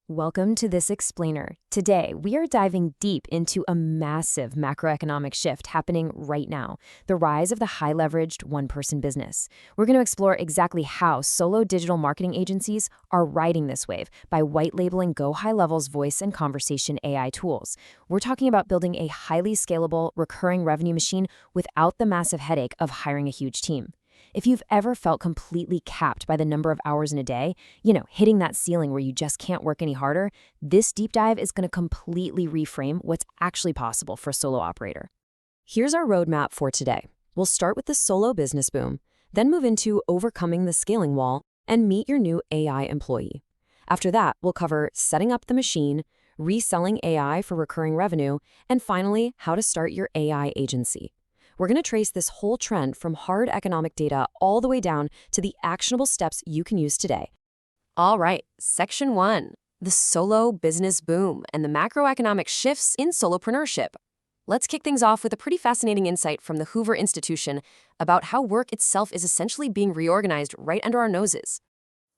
Welcome to This Explainer. Today, we are diving deep into a massive macroeconomic shift happening right now, the rise of the high-leveraged one-person business. We're going to explore exactly how solo digital marketing agencies are riding this wave by white-labeling GoHighLevel's voice and conversation AI tools. We're talking about building a highly scalable, recurring revenue machine without the massive headache of hiring a huge team. If you've ever felt completely capped by the number of hours in a day, hitting that ceiling where you just can't work any harder, this deep dive is going to completely reframe what's actually possible for a solo operator. Here's our roadmap for today. We'll start with the solo business boom, then move into overcoming the scaling wall, and meet your new AI employee. After that, we'll cover setting up the machine, reselling AI for recurring revenue, and finally, how to start your AI agency. We're going to trace this whole trend from hard economic data all the way down to the actionable steps you can use today. All right, Section 1, the solo business boom and the macroeconomic shifts in solopreneurship. Let's kick things off with a pretty fascinating insight from the Hoover Institution about how work itself is essentially being reorganized right under our noses.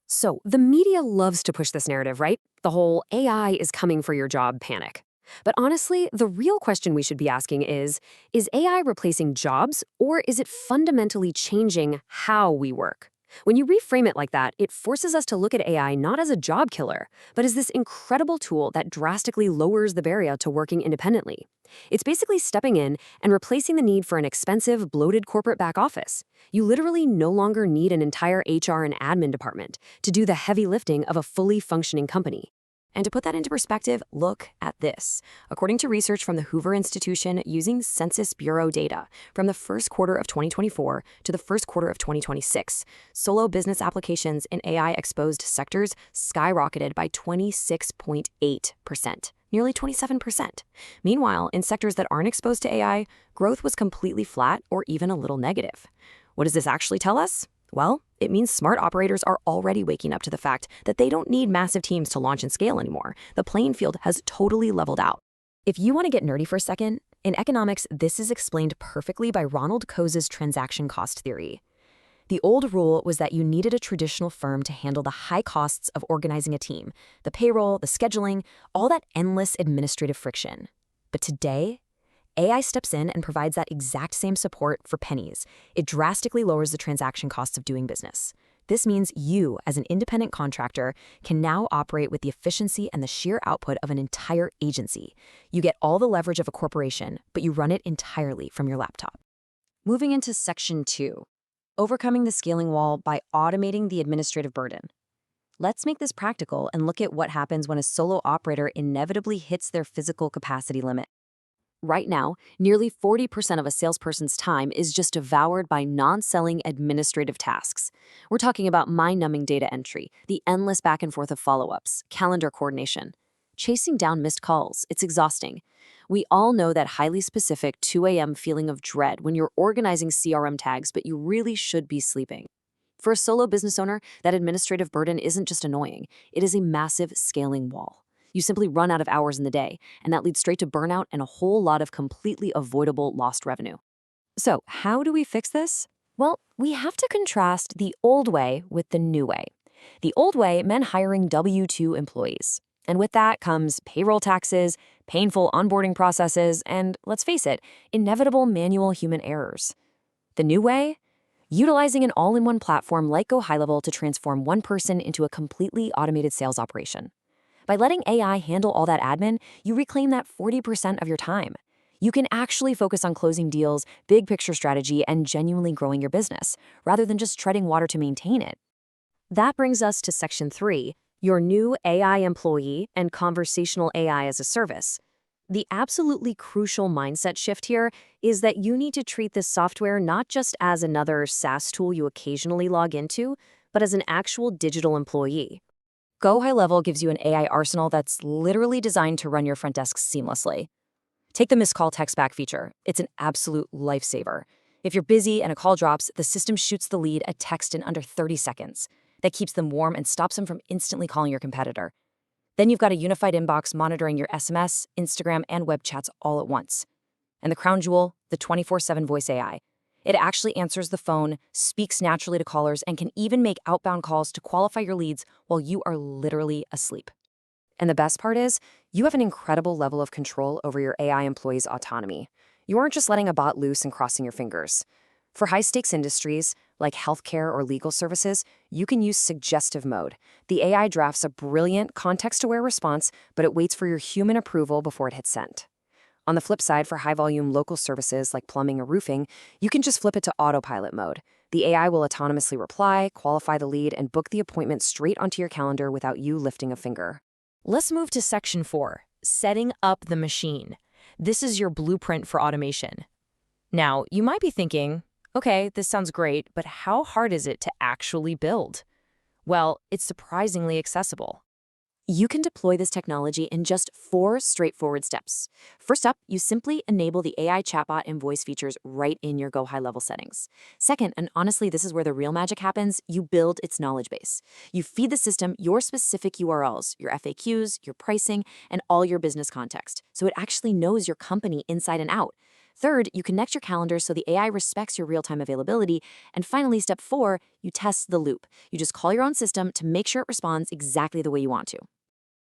So, the media loves to push this narrative, right? The whole AI is coming for your job panic. But honestly, the real question we should be asking is AI replacing jobs, or is it fundamentally changing how we work? When you reframe it like that, it forces us to look at AI not as a job killer, but as this incredible tool that drastically lowers the barrier to working independently. It's basically stepping in and replacing the need for an expensive, bloated corporate back office. You literally no longer need an entire HR and admin department to do the heavy lifting of a fully functioning company. And to put that into perspective, look at this. According to research from the Hoover Institution using Census Bureau data from the first quarter of 2024 to the first quarter of 2026, solo business applications in AI-exposed sectors skyrocketed by 26.8%, nearly 27%. Meanwhile, in sectors that aren't exposed to AI, growth was completely flat or even a little negative. What does this actually tell us? Well, it means smart operators are already waking up to the fact that they don't need massive teams to launch and scale anymore. The playing field has totally leveled out. If you want to get nerdy for a second, in economics, this is explained perfectly by Ronald Coase's transaction cost theory. The old rule was that you needed a traditional firm to handle the high costs of organizing a team, the payroll, the scheduling, all that endless administrative friction. But today, AI steps in and provides that exact same support for pennies. It drastically lowers the transaction costs of doing business. This means you, as an independent contractor, can now operate with the efficiency and the sheer output of an entire agency. You get all the leverage of a corporation, but you run it entirely from your laptop. Moving into Section 2, overcoming the scaling wall by automating the administrative burden. Let's make this practical and look at what happens when a solo operator inevitably hits their physical capacity limit. Right now, nearly 40% of a salesperson's time is just devoured by non-selling administrative tasks. We're talking about mind-numbing data entry, the endless back and forth of follow-ups, calendar coordination. Chasing down missed calls, it's exhausting. We all know that highly specific 2 a.m. feeling of dread when you're organizing CRM tags, but you really should be sleeping. For a solo business owner, that administrative burden isn't just annoying, it is a massive scaling wall. You simply run out of hours in the day, and that leads straight to burnout and a whole lot of completely avoidable lost revenue. So, how do we fix this? Well, we have to contrast the old way with the new way. The old way meant hiring W-2 employees. And with that comes payroll taxes, painful onboarding processes, and, let's face it, inevitable manual human errors. The new way? Utilizing an all-in-one platform like GoHighLevel to transform one person into a completely automated sales operation. By letting AI handle all that admin, you reclaim that 40% of your time. You can actually focus on closing deals, big picture strategy, and genuinely growing your business, rather than just treading water to maintain it. That brings us to Section 3, your new AI employee and conversational AI as a service. The absolutely crucial mindset shift here is that you need to treat this software not just as another SaaS tool you occasionally log into, but as an actual digital employee. GoHighLevel gives you an AI arsenal that's literally designed to run your front desk seamlessly. Take the missed call text back feature. It's an absolute lifesaver. If you're busy and a call drops, the system shoots the lead a text in under 30 seconds. That keeps them warm and stops them from instantly calling your competitor. Then you've got a unified inbox monitoring your SMS, Instagram, and web chats all at once. And the crown jewel, the 24/7 voice AI. It actually answers the phone, speaks naturally to callers, and can even make outbound calls to qualify your leads while you are literally asleep. And the best part is, you have an incredible level of control over your AI employees' autonomy. You aren't just letting a bot loose and crossing your fingers. For high-stakes industries, like healthcare or legal services, you can use suggestive mode. The AI drafts a brilliant, context-aware response, but it waits for your human approval before it hits send. On the flip side, for high-volume local services like plumbing or roofing, you can just flip it to autopilot mode. The AI will autonomously reply, qualify the lead, and book the appointment straight onto your calendar without you lifting a finger. Let's move to Section 4, setting up the machine. This is your blueprint for automation. Now, you might be thinking, okay, this sounds great, but how hard is it to actually build? Well, it's surprisingly accessible. You can deploy this technology in just 4 straightforward steps. First up, you simply enable the AI chatbot and voice features right in your GoHighLevel settings. Second, and honestly, this is where the real magic happens, you build its knowledge base. You feed the system your specific URLs, your FAQs, your pricing, and all your business context, so it actually knows your company inside and out. Third, you connect your calendar so the AI respects your real-time availability. And finally, step 4, you test the loop. You just call your own system to make sure it responds exactly the way you want to.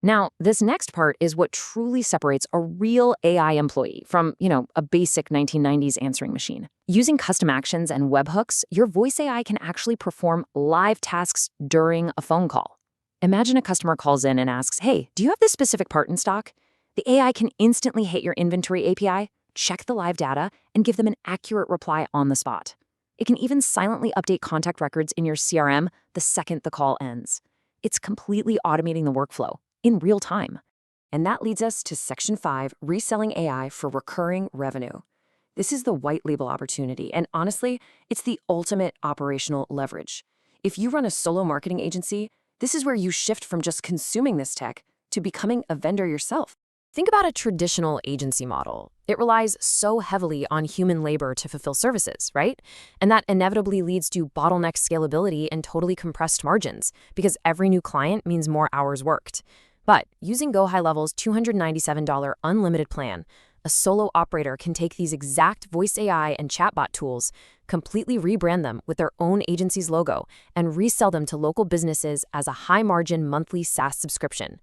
Now, this next part is what truly separates a real AI employee from, a basic 1990s answering machine. Using custom actions and webhooks, your voice AI can actually perform live tasks during a phone call. Imagine a customer calls in and asks, "Hey, do you have this specific part in stock?" The AI can instantly hit your inventory API, check the live data, and give them an accurate reply on the spot. It can even silently update contact records in your CRM the second the call ends. It's completely automating the workflow in real time. And that leads us to Section 5, reselling AI for recurring revenue. This is the white label opportunity, and honestly, it's the ultimate operational leverage. If you run a solo marketing agency, this is where you shift from just consuming this tech to becoming a vendor yourself. Think about a traditional agency model. It relies so heavily on human labor to fulfill services, right? And that inevitably leads to bottleneck scalability and totally compressed margins, because every new client means more hours worked. But using GoHighLevel's $297 unlimited plan, a solo operator can take these exact voice AI and chatbot tools, completely rebrand them with their own agency's logo, and resell them to local businesses as a high-margin monthly SaaS subscription.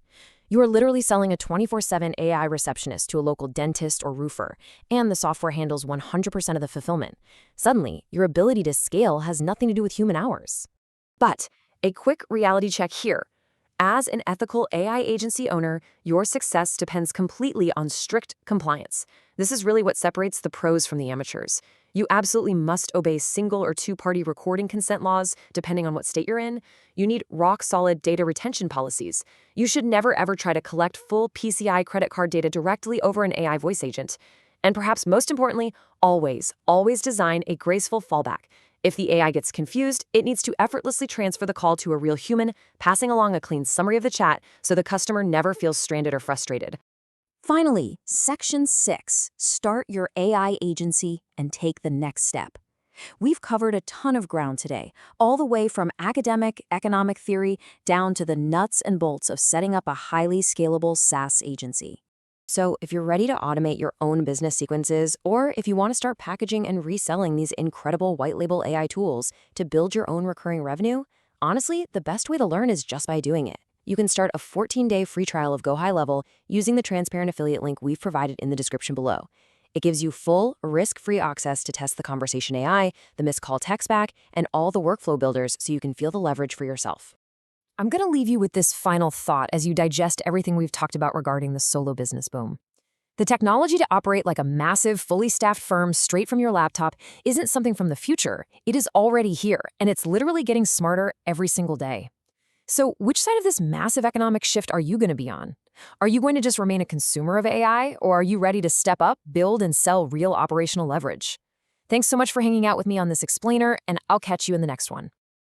You are literally selling a 24/7 AI receptionist to a local dentist or roofer, and the software handles 100% of the fulfillment. Suddenly, your ability to scale has nothing to do with human hours. But a quick reality check here. As an ethical AI agency owner, your success depends completely on strict compliance. This is really what separates the pros from the amateurs. You absolutely must obey single or two-party recording consent laws, depending on what state you're in. You need rock-solid data retention policies. You should never ever try to collect full PCI credit card data directly over an AI voice agent. And perhaps most importantly, always design a graceful fallback. If the AI gets confused, it needs to effortlessly transfer the call to a real human, passing along a clean summary of the chat so the customer never feels stranded or frustrated. Finally, Section 6, start your AI agency and take the next step. We've covered a ton of ground today, all the way from academic economic theory down to the nuts and bolts of setting up a highly scalable SaaS agency. So if you're ready to automate your own business sequences, or if you want to start packaging and reselling these incredible white label AI tools to build your own recurring revenue, honestly, the best way to learn is just by doing it. You can start a 14-day free trial of GoHighLevel using the transparent affiliate link we've provided in the description below. It gives you full, risk-free access to test the conversation AI, the missed call text back, and all the workflow builders so you can feel the leverage for yourself. I'm going to leave you with this final thought as you digest everything we've talked about regarding the solo business boom. The technology to operate like a massive, fully staffed firm straight from your laptop isn't something from the future. It is already here, and it's literally getting smarter every single day. So which side of this massive economic shift are you going to be on? Are you going to just remain a consumer of AI, or are you ready to step up, build, and sell real operational leverage? Thanks so much for hanging out with me on this explainer, and I'll catch you in the next one.